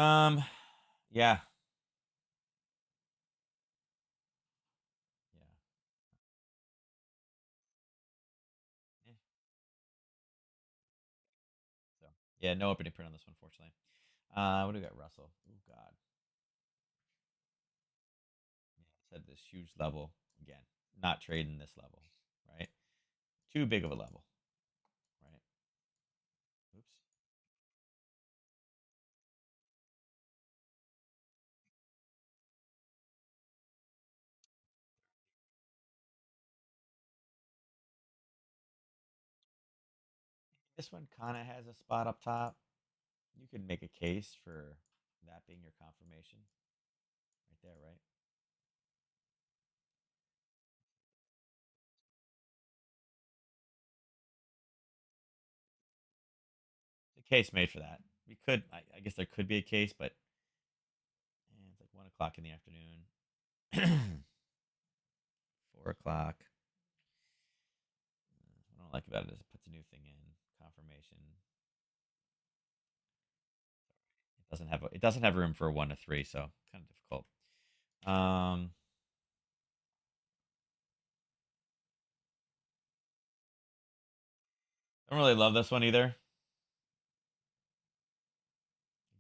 um, yeah, yeah, yeah. So yeah, no opening print on this one, fortunately. What do we got, Russell? Oh God, yeah, said this huge level again. Not trading this level, right? Too big of a level, right? Oops. This one kind of has a spot up top. You could make a case for that being your confirmation right there, right? The case made for that. We could, I guess, there could be a case, but it's like 1 o'clock in the afternoon. 4 o'clock. What I don't like about it is it puts a new thing in confirmation. It doesn't have room for a 1 to 3, so kind of difficult. Don't really love this one either.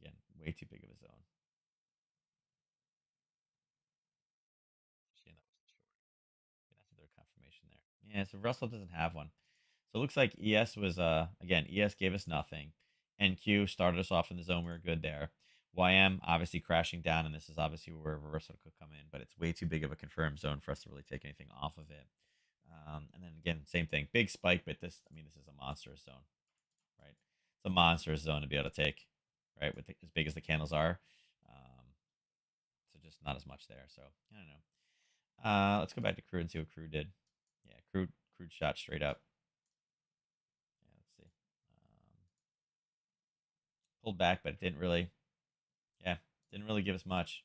Again, way too big of a zone. Shame that wasn't short. That's another confirmation there. Yeah, so Russell doesn't have one. So it looks like ES was again, ES gave us nothing. NQ started us off in the zone. We were good there. YM obviously crashing down, and this is obviously where a reversal could come in, but it's way too big of a confirmed zone for us to really take anything off of it. And then again, same thing, big spike, but this, I mean, this is a monstrous zone, right? It's a monstrous zone to be able to take, right? With as big as the candles are, so just not as much there. So I don't know. Let's go back to crude and see what crude did. Yeah, crude shot straight up. Yeah, let's see. Pulled back, but it didn't really. Yeah, didn't really give us much.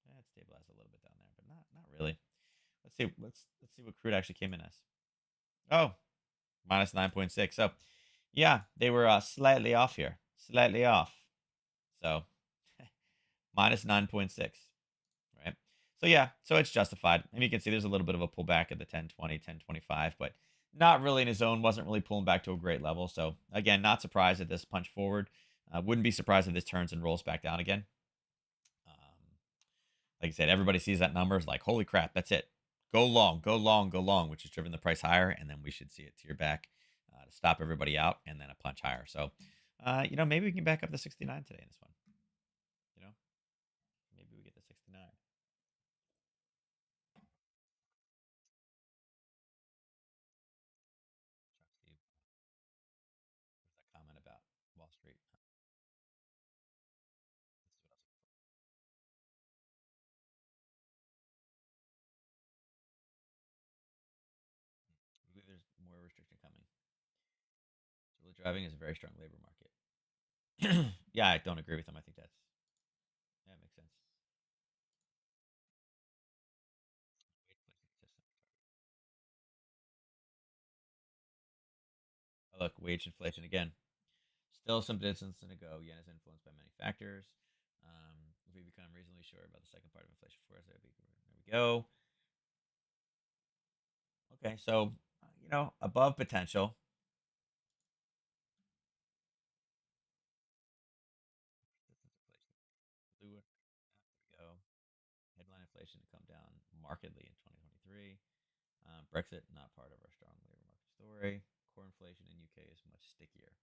Yeah, it stabilized a little bit down there, but not really. Let's see. Let's see what crude actually came in as. Oh, minus 9.6. So, yeah, they were slightly off here, slightly off. So, minus 9.6, right? So yeah, so it's justified. And you can see there's a little bit of a pullback at the 1020, 1025, but not really in his zone. Wasn't really pulling back to a great level. So again, not surprised at this punch forward. Wouldn't be surprised if this turns and rolls back down again. Like I said, everybody sees that number is like, holy crap, that's it. Go long, go long, go long, which has driven the price higher, and then we should see it tear back to stop everybody out, and then a punch higher. So, maybe we can back up to 69 today in this one. You know, maybe we get to 69. Steve, what's that comment about Wall Street? This is what I was I believe there's more restriction coming. So driving is a very strong labor market. Yeah, I don't agree with them. I think that's yeah, it makes sense. Oh, look, wage inflation again. Still some distance to go. Yen is influenced by many factors. If we become reasonably sure about the second part of inflation forecast, there we go. Okay, so above potential. There we go. Headline inflation to come down markedly in 2023. Brexit not part of our strong labor market story. Core inflation in UK is much stickier.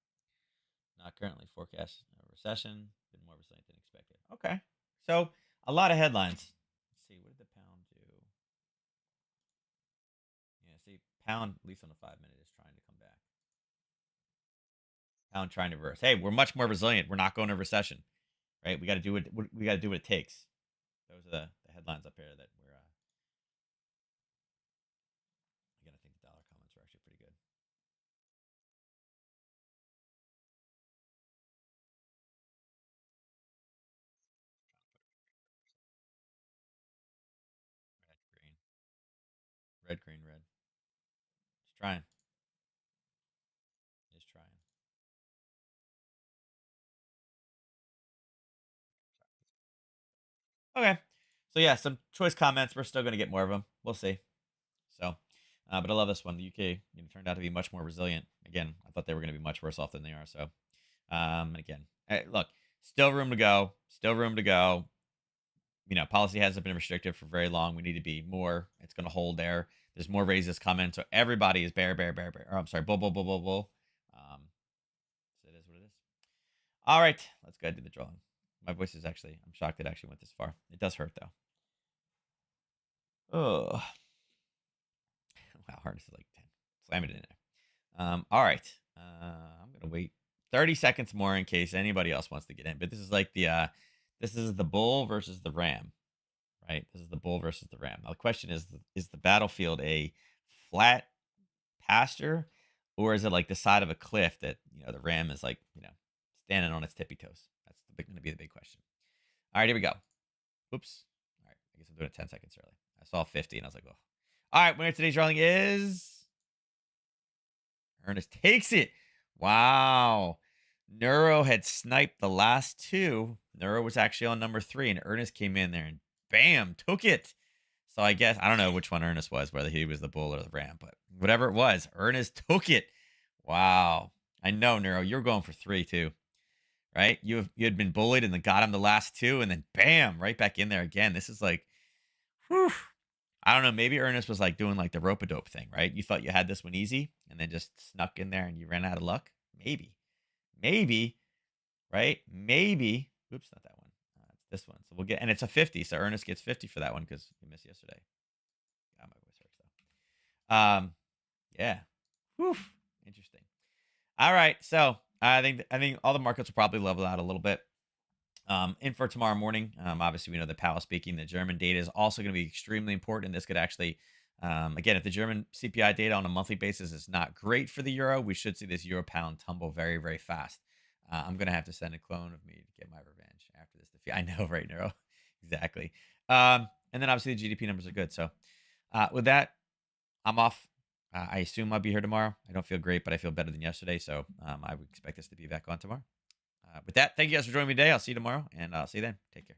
Not currently forecast a recession. Been more resilient than expected. Okay, so a lot of headlines. Let's see, what did the pound do? Yeah, see, pound at least on the 5 minute is trying to come back. Pound trying to reverse. Hey, we're much more resilient. We're not going to recession, right? We got to do it. We got to do what it takes. Those are the headlines up here that we're. Again, I think the dollar comments were actually pretty good. Red, green, red, green, red. Just trying. Just trying. Okay. So yeah, some choice comments. We're still going to get more of them. We'll see. So, but I love this one. The UK turned out to be much more resilient. Again, I thought they were going to be much worse off than they are. So, and again, look, still room to go. Still room to go. Policy hasn't been restrictive for very long. We need to be more. It's going to hold there. There's more raises coming. So everybody is bear, bear, bear, bear. Or I'm sorry, bull, bull, bull, bull, bull. So it is what it is. All right, let's go ahead and do the drawing. My voice is actually, I'm shocked it actually went this far. It does hurt though. Oh, wow, hardness is like 10. Slam it in there. All right. I'm gonna wait 30 seconds more in case anybody else wants to get in. But this is like this is the bull versus the ram, right? This is the bull versus the ram. Now the question is the battlefield a flat pasture, or is it like the side of a cliff that the ram is like standing on its tippy toes? That's going to be the big question. All right, here we go. Oops. All right, I guess I'm doing it 10 seconds early. I saw 50 and I was like, oh. All right, winner of today's drawing is Ernest takes it. Wow. Neuro had sniped the last two. Neuro was actually on number 3, and Ernest came in there and bam, took it. So I guess I don't know which one Ernest was, whether he was the bull or the ram, but whatever it was, Ernest took it. Wow. I know, Neuro, you're going for 3 too, right? You had been bullied and then got him the last two, and then bam, right back in there again. This is like, whew. I don't know. Maybe Ernest was like doing like the rope a dope thing, right? You thought you had this one easy, and then just snuck in there and you ran out of luck. Maybe, right? Maybe. Oops, not that one. It's this one. So we'll get, and it's a 50. So Ernest gets 50 for that one because you missed yesterday. God, my voice hurts though. Yeah. Whew. Interesting. All right. So I think all the markets will probably level out a little bit. In for tomorrow morning, obviously we know that Powell speaking, the German data is also going to be extremely important. This could actually, again, if the German CPI data on a monthly basis is not great for the euro, we should see this euro pound tumble very, very fast. I'm going to have to send a clone of me to get my revenge after this defeat. I know, right, Neuro? Exactly. And then obviously the GDP numbers are good. So with that, I'm off. I assume I'll be here tomorrow. I don't feel great, but I feel better than yesterday. So I would expect us to be back on tomorrow. With that, thank you guys for joining me today. I'll see you tomorrow, and I'll see you then. Take care.